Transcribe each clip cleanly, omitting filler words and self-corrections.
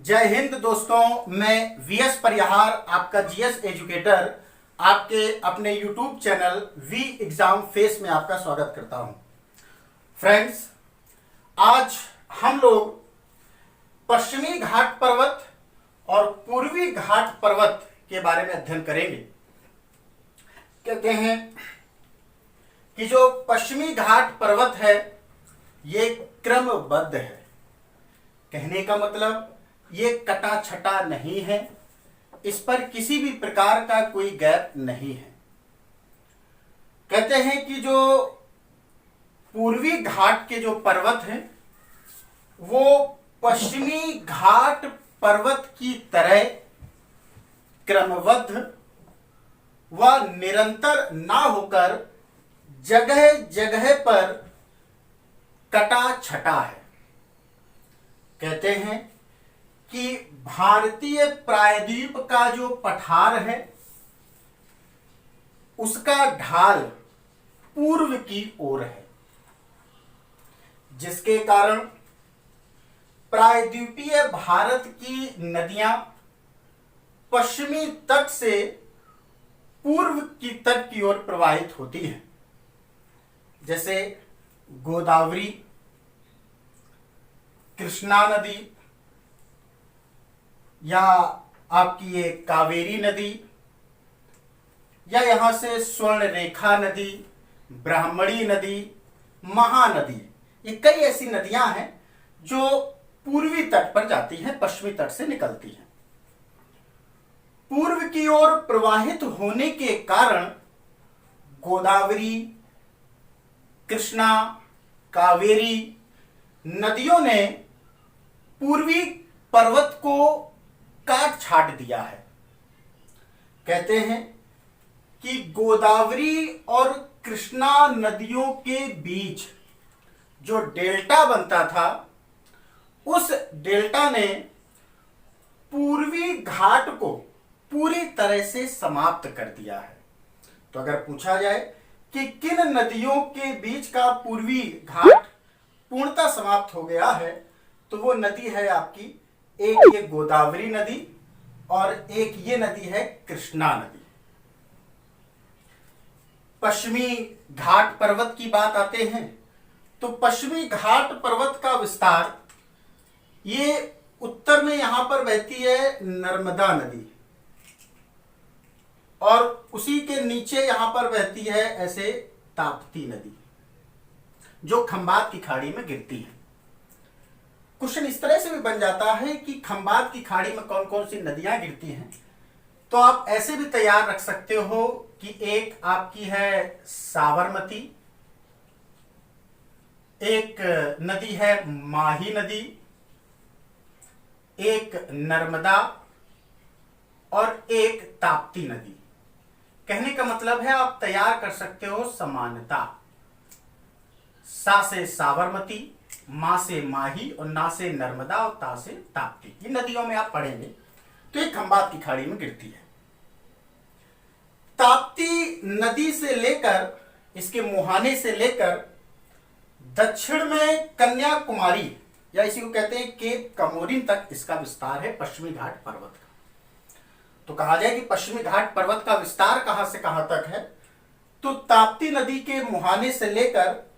जय हिंद दोस्तों, मैं वीएस परिहार आपका जीएस एजुकेटर आपके अपने YouTube channel we exam face में आपका स्वागत करता हूं। फ्रेंड्स, आज हम लोग पश्चिमी घाट पर्वत और पूर्वी घाट पर्वत के बारे में अध्ययन करेंगे। कहते हैं कि जो पश्चिमी घाट पर्वत है ये क्रमबद्ध है। कहने का मतलब ये कटा छटा नहीं है, इस पर किसी भी प्रकार का कोई गैप नहीं है। कहते हैं कि जो पूर्वी घाट के जो पर्वत हैं वो पश्चिमी घाट पर्वत की तरह क्रमबद्ध व निरंतर ना होकर जगह जगह पर कटा छटा है। कहते हैं कि भारतीय प्रायद्वीप का जो पठार है उसका ढाल पूर्व की ओर है, जिसके कारण प्रायद्वीपीय भारत की नदियां पश्चिमी तट से पूर्व की तट की ओर प्रवाहित होती हैं। जैसे गोदावरी, कृष्णा नदी या आपकी ये कावेरी नदी, या यहां से स्वर्ण रेखा नदी, ब्राह्मणी नदी, महानदी, ये कई ऐसी नदियां हैं जो पूर्वी तट पर जाती हैं, पश्चिमी तट से निकलती हैं। पूर्व की ओर प्रवाहित होने के कारण गोदावरी, कृष्णा, कावेरी नदियों ने पूर्वी पर्वत को काट छाट दिया है। कहते हैं कि गोदावरी और कृष्णा नदियों के बीच जो डेल्टा बनता था उस डेल्टा ने पूर्वी घाट को पूरी तरह से समाप्त कर दिया है। तो अगर पूछा जाए कि किन नदियों के बीच का पूर्वी घाट पूर्णतः समाप्त हो गया है, तो वो नदी है आपकी, एक ये गोदावरी नदी और एक ये नदी है कृष्णा नदी। पश्चिमी घाट पर्वत की बात आते हैं तो पश्चिमी घाट पर्वत का विस्तार, ये उत्तर में यहां पर बहती है नर्मदा नदी और उसी के नीचे यहां पर बहती है ऐसे ताप्ती नदी जो खंबात की खाड़ी में गिरती है। क्वेश्चन इस तरह से भी बन जाता है कि खंबात की खाड़ी में कौन कौन सी नदियां गिरती हैं, तो आप ऐसे भी तैयार रख सकते हो कि एक आपकी है साबरमती, एक नदी है माही नदी, एक नर्मदा और एक ताप्ती नदी। कहने का मतलब है आप तैयार कर सकते हो समानता, सा से साबरमती, मां से माही और ना से नर्मदा और ता से ताप्ती। ये नदियों में आप पढ़ेंगे तो ये खंबात की खाड़ी में गिरती है। ताप्ती नदी से लेकर, इसके मुहाने से लेकर दक्षिण में कन्याकुमारी या इसी को कहते हैं केप कमोरिन तक इसका विस्तार है पश्चिमी घाट पर्वत का। तो कहा जाए कि पश्चिमी घाट पर्वत का विस्तार कहां से कहां तक है, तो ताप्ती नदी के मुहाने से लेकर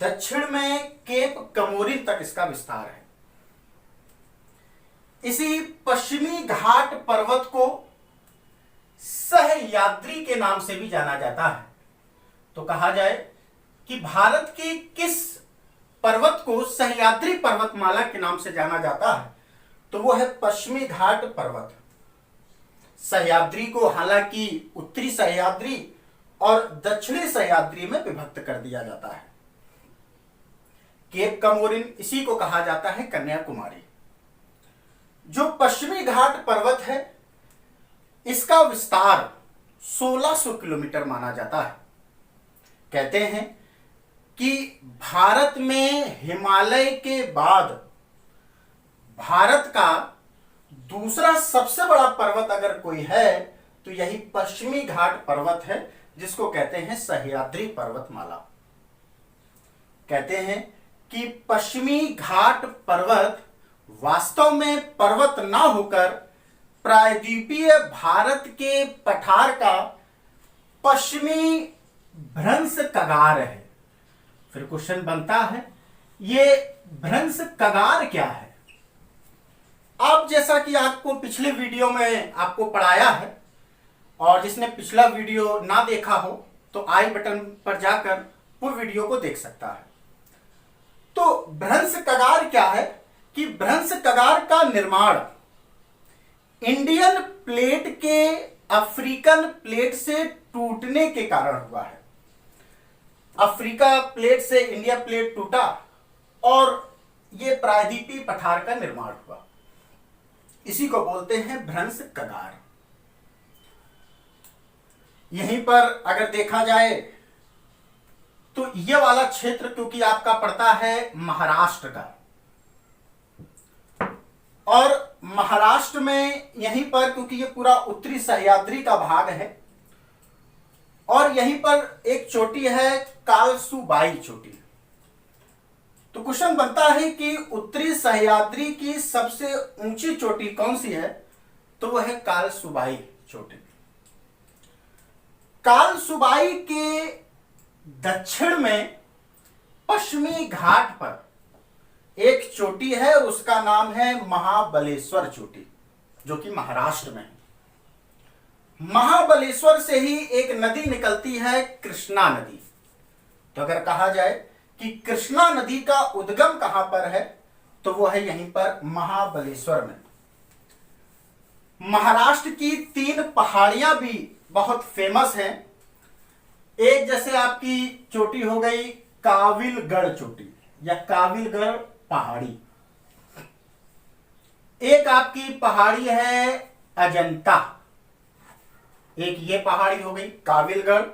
दक्षिण में केप कमोरिन तक इसका विस्तार है। इसी पश्चिमी घाट पर्वत को सहयाद्री के नाम से भी जाना जाता है। तो कहा जाए कि भारत की किस पर्वत को सहयाद्री पर्वतमाला के नाम से जाना जाता है, तो वो है पश्चिमी घाट पर्वत। सहयाद्री को हालांकि उत्तरी सहयाद्री और दक्षिणी सहयाद्री में विभक्त कर दिया जाता है। केप कमोरिन, इसी को कहा जाता है कन्याकुमारी। जो पश्चिमी घाट पर्वत है इसका विस्तार 1600 किलोमीटर माना जाता है। कहते हैं कि भारत में हिमालय के बाद भारत का दूसरा सबसे बड़ा पर्वत अगर कोई है तो यही पश्चिमी घाट पर्वत है, जिसको कहते हैं सह्याद्री पर्वतमाला। कहते हैं कि पश्चिमी घाट पर्वत वास्तव में पर्वत ना होकर प्रायद्वीपीय भारत के पठार का पश्चिमी भ्रंश कगार है। फिर क्वेश्चन बनता है, ये भ्रंश कगार क्या है? अब जैसा कि आपको पिछले वीडियो में आपको पढ़ाया है, और जिसने पिछला वीडियो ना देखा हो तो आई बटन पर जाकर वो वीडियो को देख सकता है। तो भ्रंश कगार क्या है कि भ्रंश कगार का निर्माण इंडियन प्लेट के अफ्रीकन प्लेट से टूटने के कारण हुआ है। अफ्रीका प्लेट से इंडिया प्लेट टूटा और यह प्रायद्वीपीय पठार का निर्माण हुआ। इसी को बोलते हैं भ्रंश कगार। यहीं पर अगर देखा जाए तो यह वाला क्षेत्र क्योंकि आपका पड़ता है महाराष्ट्र का, और महाराष्ट्र में यहीं पर क्योंकि यह पूरा उत्तरी सह्याद्री का भाग है, और यहीं पर एक चोटी है कालसुबाई चोटी। तो क्वेश्चन बनता है कि उत्तरी सह्याद्री की सबसे ऊंची चोटी कौन सी है? तो वह है कालसुबाई चोटी। कालसुबाई के दक्षिण में पश्चिमी घाट पर एक चोटी है और उसका नाम है महाबलेश्वर चोटी, जो कि महाराष्ट्र में है। महाबलेश्वर से ही एक नदी निकलती है, कृष्णा नदी। तो अगर कहा जाए कि कृष्णा नदी का उद्गम कहां पर है, तो वो है यहीं पर महाबलेश्वर में। महाराष्ट्र की 3 पहाड़ियां भी बहुत फेमस हैं। एक जैसे आपकी चोटी हो गई काबिलगढ़ चोटी या काबिलगढ़ पहाड़ी, एक आपकी पहाड़ी है अजंता, एक ये पहाड़ी हो गई काबिलगढ़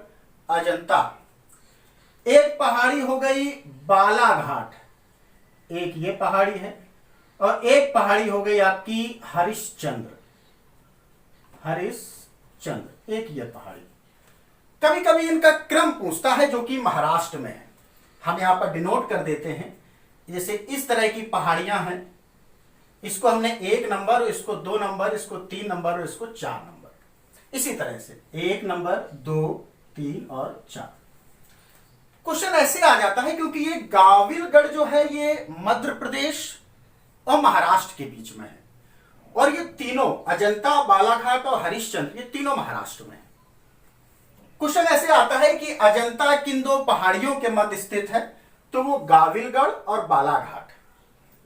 अजंता, एक पहाड़ी हो गई बालाघाट, एक ये पहाड़ी है, और एक पहाड़ी हो गई आपकी हरिश्चंद्र, एक ये पहाड़ी। कभी कभी इनका क्रम पूछता है जो कि महाराष्ट्र में है, हम यहां पर डिनोट कर देते हैं। जैसे इस तरह की पहाड़ियां हैं, इसको हमने 1 नंबर, इसको 2 नंबर, इसको 3 नंबर और इसको 4 नंबर। इसी तरह से 1 नंबर, 2, 3 और 4। क्वेश्चन ऐसे आ जाता है क्योंकि ये काबिलगढ़ जो है ये मध्य प्रदेश और महाराष्ट्र के बीच में है, और ये तीनों अजंता, बालाघाट और हरिश्चंद्र ये तीनों महाराष्ट्र में है। क्वेश्चन ऐसे आता है कि अजंता किन 2 पहाड़ियों के मध्य स्थित है? तो वो काबिलगढ़ और बालाघाट,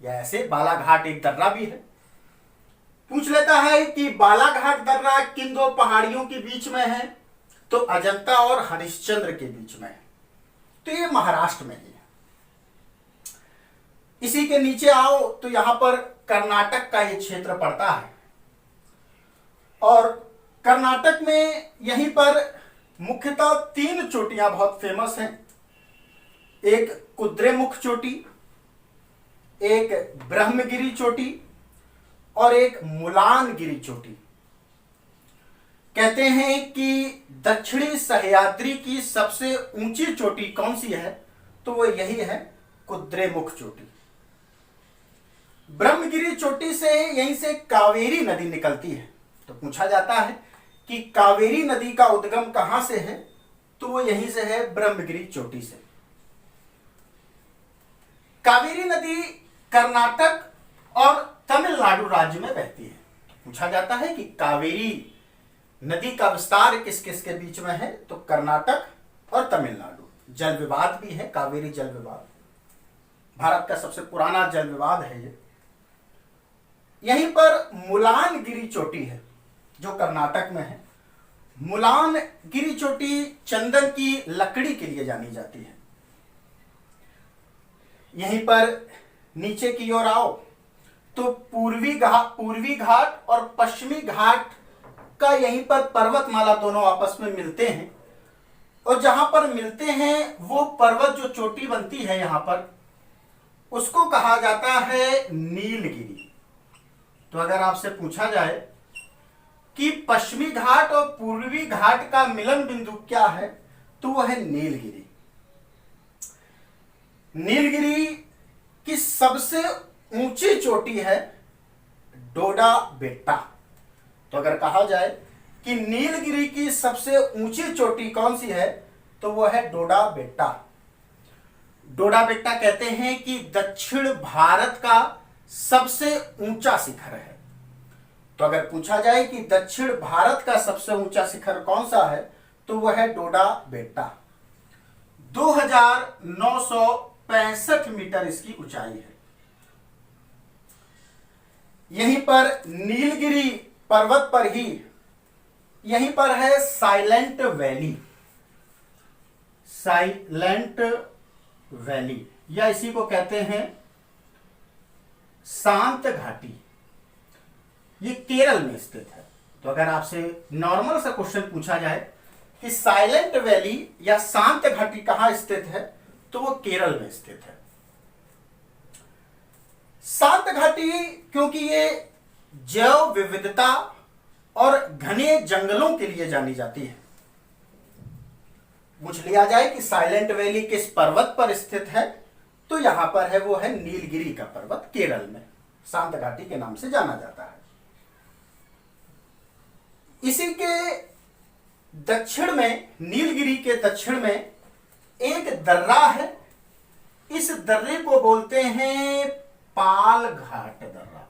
या ऐसे बालाघाट एक दर्रा भी है। पूछ लेता है कि बालाघाट दर्रा किन 2 पहाड़ियों के बीच में है? तो अजंता और हरिश्चंद्र के बीच में है। तो ये महाराष्ट्र में ही है। इसी के नीचे आओ तो यहां पर कर्नाटक का ये क्षेत्र पड़ता है, और कर्नाटक में यहीं पर मुख्यतः 3 चोटियां बहुत फेमस हैं। एक कुद्रेमुख चोटी, एक ब्रह्मगिरी चोटी और एक मुलानगिरी चोटी। कहते हैं कि दक्षिणी सह्याद्री की सबसे ऊंची चोटी कौन सी है? तो वो यही है कुद्रेमुख चोटी। ब्रह्मगिरी चोटी से यहीं से कावेरी नदी निकलती है। तो पूछा जाता है कि कावेरी नदी का उद्गम कहां से है? तो वो यहीं से है, ब्रह्मगिरी चोटी से। कावेरी नदी कर्नाटक और तमिलनाडु राज्य में बहती है। पूछा जाता है कि कावेरी नदी का विस्तार किस किस के बीच में है? तो कर्नाटक और तमिलनाडु। जल विवाद भी है, कावेरी जल विवाद भारत का सबसे पुराना जल विवाद है ये। यहीं पर मुलानगिरी चोटी है जो कर्नाटक में है। मुलानगिरी चोटी चंदन की लकड़ी के लिए जानी जाती है। यहीं पर नीचे की ओर आओ तो पूर्वी घाट और पश्चिमी घाट का यहीं पर पर्वतमाला दोनों आपस में मिलते हैं, और जहां पर मिलते हैं वो पर्वत जो चोटी बनती है यहां पर, उसको कहा जाता है नीलगिरी। तो अगर आपसे पूछा जाए कि पश्चिमी घाट और पूर्वी घाट का मिलन बिंदु क्या है, तो वह है नीलगिरी। नीलगिरी की सबसे ऊंची चोटी है डोडा बेट्टा। तो अगर कहा जाए कि नीलगिरी की सबसे ऊंची चोटी कौन सी है, तो वो है डोडा बेट्टा। डोडा बेट्टा कहते हैं कि दक्षिण भारत का सबसे ऊंचा शिखर है। तो अगर पूछा जाए कि दक्षिण भारत का सबसे ऊंचा शिखर कौन सा है, तो वह है डोडा बेट्टा। 2965 मीटर इसकी ऊंचाई है। यहीं पर नीलगिरी पर्वत पर ही यहीं पर है साइलेंट वैली। साइलेंट वैली या इसी को कहते हैं शांत घाटी। ये केरल में स्थित है। तो अगर आपसे नॉर्मल सा क्वेश्चन पूछा जाए कि साइलेंट वैली या शांत घाटी कहां स्थित है, तो वो केरल में स्थित है। शांत घाटी क्योंकि ये जैव विविधता और घने जंगलों के लिए जानी जाती है। पूछ लिया जाए कि साइलेंट वैली किस पर्वत पर स्थित है, तो यहां पर है वो है नीलगिरी का पर्वत, केरल में शांत घाटी के नाम से जाना जाता है। इसी के दक्षिण में, नीलगिरी के दक्षिण में एक दर्रा है। इस दर्रे को बोलते हैं पाल घाट दर्रा।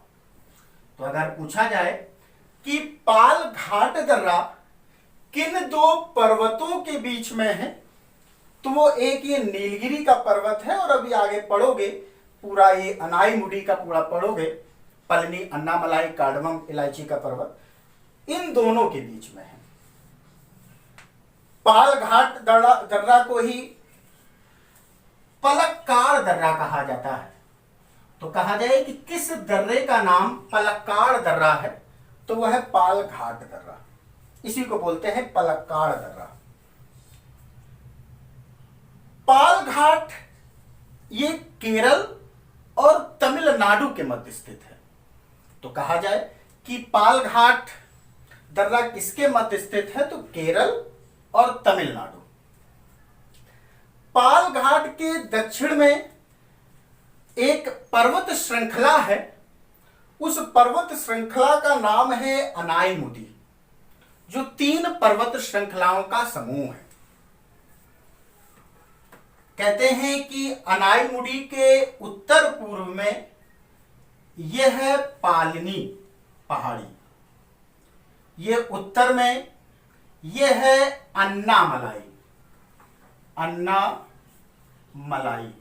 तो अगर पूछा जाए कि पाल घाट दर्रा किन दो पर्वतों के बीच में है, तो वो एक ये नीलगिरी का पर्वत है और अभी आगे पढ़ोगे पूरा ये अनाईमुडी का पूरा पढ़ोगे, पलनी, अन्नामलाई, कार्डमम, इलायची का पर्वत इन दोनों के बीच में है। पाल घाट दर्रा को ही पलक्काड़ दर्रा कहा जाता है। तो कहा जाए कि किस दर्रे का नाम पलक्काड़ दर्रा है, तो वह है पाल घाट दर्रा। इसी को बोलते हैं पलक्काड़ दर्रा। पाल घाट ये केरल और तमिलनाडु के मध्य स्थित है। तो कहा जाए कि पाल घाट दर्रा किसके मध्य स्थित है, तो केरल और तमिलनाडु। पाल घाट के दक्षिण में एक पर्वत श्रृंखला है। उस पर्वत श्रृंखला का नाम है अनाईमुडी, जो 3 पर्वत श्रृंखलाओं का समूह है। कहते हैं कि अनाईमुडी के उत्तर पूर्व में यह है पालनी पहाड़ी, यह उत्तर में यह है अन्नामलाई, अन्नामलाई,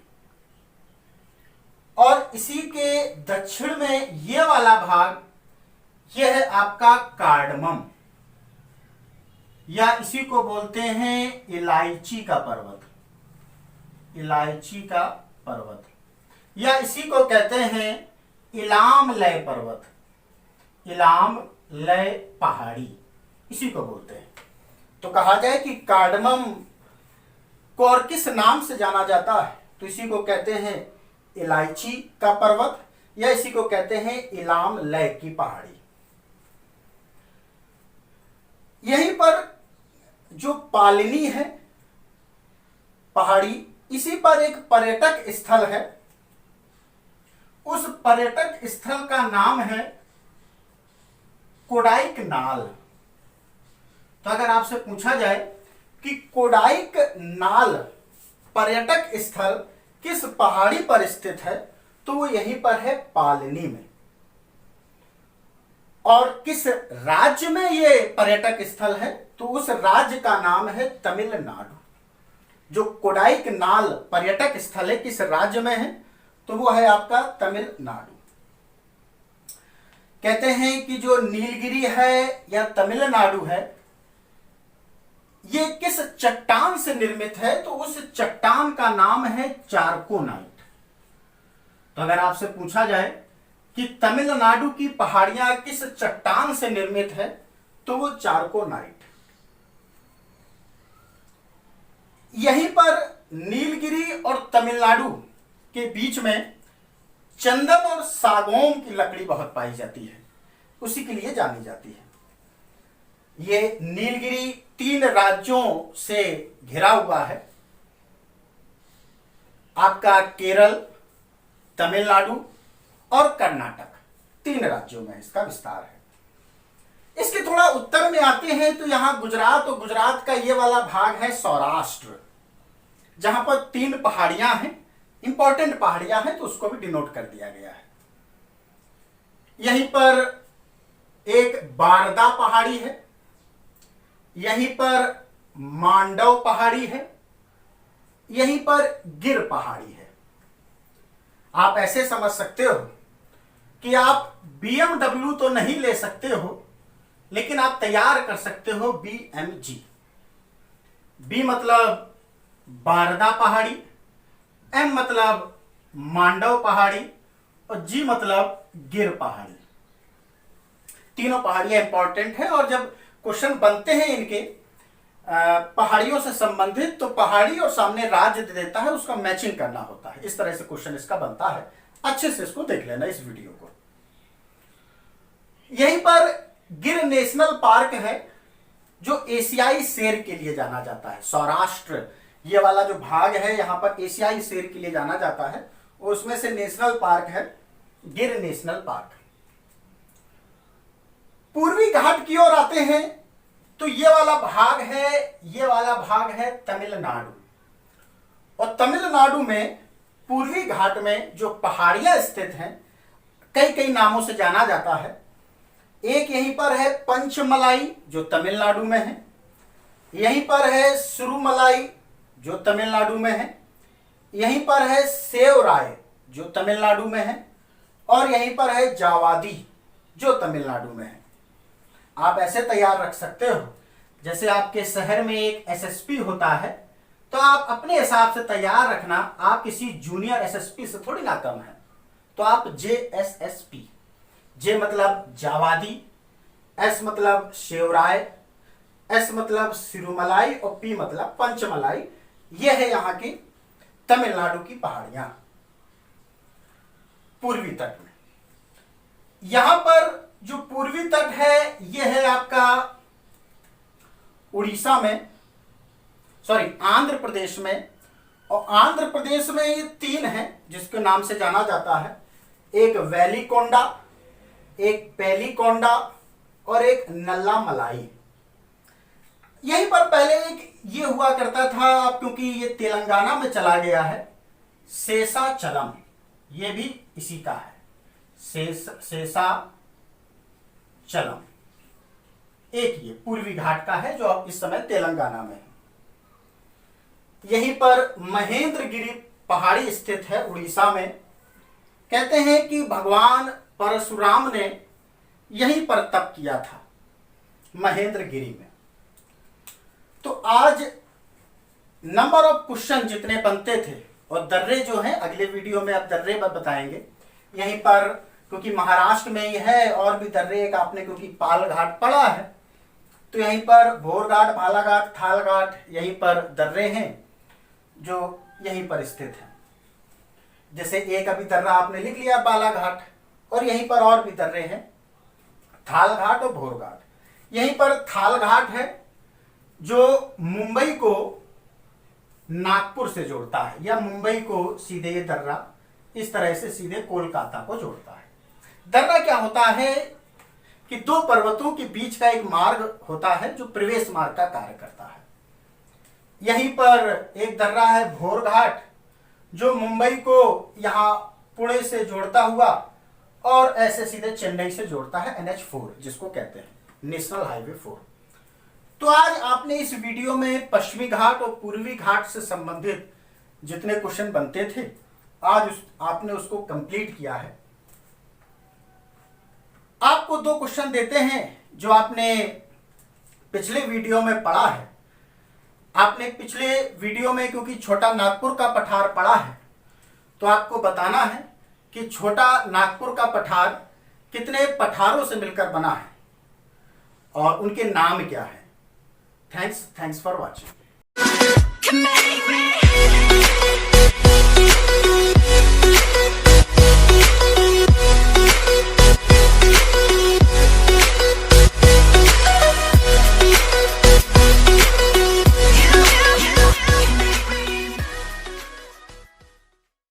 और इसी के दक्षिण में यह वाला भाग यह है आपका कार्डमम, या इसी को बोलते हैं इलायची का पर्वत, इलायची का पर्वत, या इसी को कहते हैं इलाम लय पर्वत, इलाम लय पहाड़ी इसी को बोलते हैं। तो कहा जाए कि कार्डमम को और किस नाम से जाना जाता है, तो इसी को कहते हैं इलायची का पर्वत, या इसी को कहते हैं इलाम लय की पहाड़ी। यहीं पर जो पालनी है पहाड़ी, इसी पर एक पर्यटक स्थल है। उस पर्यटक स्थल का नाम है कोडाइकनाल। तो अगर आपसे पूछा जाए कि कोडाइकनाल पर्यटक स्थल किस पहाड़ी पर स्थित है, तो वो यहीं पर है पालनी में। और किस राज्य में ये पर्यटक स्थल है, तो उस राज्य का नाम है तमिलनाडु। जो कोडाइकनाल पर्यटक स्थल है किस राज्य में है, तो वो है आपका तमिलनाडु। कहते हैं कि जो नीलगिरी है या तमिलनाडु है, ये किस चट्टान से निर्मित है, तो उस चट्टान का नाम है चारकोनाइट। तो अगर आपसे पूछा जाए कि तमिलनाडु की पहाड़ियां किस चट्टान से निर्मित है, तो वो चारकोनाइट। यहीं पर नीलगिरी और तमिलनाडु के बीच में चंदन और सागौन की लकड़ी बहुत पाई जाती है, उसी के लिए जानी जाती है। ये नीलगिरी 3 राज्यों से घिरा हुआ है, आपका केरल, तमिलनाडु और कर्नाटक, 3 राज्यों में इसका विस्तार है। इसके थोड़ा उत्तर में आते हैं तो यहां गुजरात, और गुजरात का ये वाला भाग है सौराष्ट्र, जहां पर 3 पहाड़ियां हैं, इंपॉर्टेंट पहाड़ियां हैं, तो उसको भी डिनोट कर दिया गया है। यहीं पर एक बारदा पहाड़ी है, यहीं पर मांडव पहाड़ी है, यहीं पर गिर पहाड़ी है। आप ऐसे समझ सकते हो कि आप BMW तो नहीं ले सकते हो, लेकिन आप तैयार कर सकते हो BMG। बी मतलब बारदा पहाड़ी, M मतलब मांडव पहाड़ी, और G मतलब गिर पहाड़ी। तीनों पहाड़ियां इंपॉर्टेंट है, और जब क्वेश्चन बनते हैं इनके पहाड़ियों से संबंधित, तो पहाड़ी और सामने राज्य दे देता है, उसका मैचिंग करना होता है। इस तरह से क्वेश्चन इसका बनता है। अच्छे से इसको देख लेना इस वीडियो को। यहीं पर गिर नेशनल पार्क है, जो एशियाई शेर के लिए जाना जाता है। सौराष्ट्र ये वाला जो भाग है, यहां पर एशियाई शेर के लिए जाना जाता है, और उसमें से नेशनल पार्क है गिर नेशनल पार्क। पूर्वी घाट की ओर आते हैं तो ये वाला भाग है तमिलनाडु, और तमिलनाडु में पूर्वी घाट में जो पहाड़ियां स्थित हैं, कई कई नामों से जाना जाता है। एक यहीं पर है पंचमलाई, जो तमिलनाडु में है, यहीं पर है सुरुमलाई, जो तमिलनाडु में है, यहीं पर है सेवराय, जो तमिलनाडु में है, और यहीं पर है जावादी, जो तमिलनाडु में है। आप ऐसे तैयार रख सकते हो, जैसे आपके शहर में एक SSP होता है, तो आप अपने हिसाब से तैयार रखना। आप किसी जूनियर SSP से थोड़ी ना कम है, तो आप JSSP, जे मतलब जावादी, S मतलब शेवराय, S मतलब सिरुमलाई, और P मतलब पंचमलाई। यह है यहाँ की तमिलनाडु की पहाड़ियां पूर्वी तट में। यहां पर जो पूर्वी तट है, यह है आपका उड़ीसा में, सॉरी आंध्र प्रदेश में, और आंध्र प्रदेश में ये 3 हैं जिसके नाम से जाना जाता है। एक वेलिकोंडा, एक पेलिकोंडा, और एक नल्लामलाई। यहीं पर पहले एक ये हुआ करता था, अब क्योंकि ये तेलंगाना में चला गया है, शेषाचलम, ये भी इसी का है, शेषाचलम। एक ये पूर्वी घाट का है, जो अब इस समय तेलंगाना में है। यहीं पर महेंद्रगिरी पहाड़ी स्थित है उड़ीसा में। कहते हैं कि भगवान परशुराम ने यहीं पर तप किया था, महेंद्रगिरी में। तो आज नंबर ऑफ क्वेश्चन जितने बनते थे, और दर्रे जो हैं अगले वीडियो में अब दर्रे बताएंगे। यहीं पर क्योंकि महाराष्ट्र में ही है, और भी दर्रे एक आपने क्योंकि पाल घाट पड़ा है, तो यहीं पर भोरघाट, बालाघाट, थालघाट, यहीं पर दर्रे हैं जो यहीं पर स्थित हैं। जैसे एक अभी दर्रा आपने लिख लिया बालाघाट, और यहीं पर और भी दर्रे हैं, थालघाट और भोरघाट। यहीं पर थालघाट है जो मुंबई को नागपुर से जोड़ता है, या मुंबई को सीधे ये दर्रा इस तरह से सीधे कोलकाता को जोड़ता है। दर्रा क्या होता है कि 2 पर्वतों के बीच का एक मार्ग होता है, जो प्रवेश मार्ग का कार्य करता है। यहीं पर एक दर्रा है भोरघाट, जो मुंबई को यहां पुणे से जोड़ता हुआ और ऐसे सीधे चेन्नई से जोड़ता है, NH4 जिसको कहते हैं, नेशनल हाईवे 4। तो आज आपने इस वीडियो में पश्चिमी घाट और पूर्वी घाट से संबंधित जितने क्वेश्चन बनते थे, आज आपने उसको कंप्लीट किया है। आपको 2 क्वेश्चन देते हैं जो आपने पिछले वीडियो में पढ़ा है। आपने पिछले वीडियो में क्योंकि छोटा नागपुर का पठार पढ़ा है, तो आपको बताना है कि छोटा नागपुर का पठार कितने पठारों से मिलकर बना है और उनके नाम क्या है। Thanks for watching.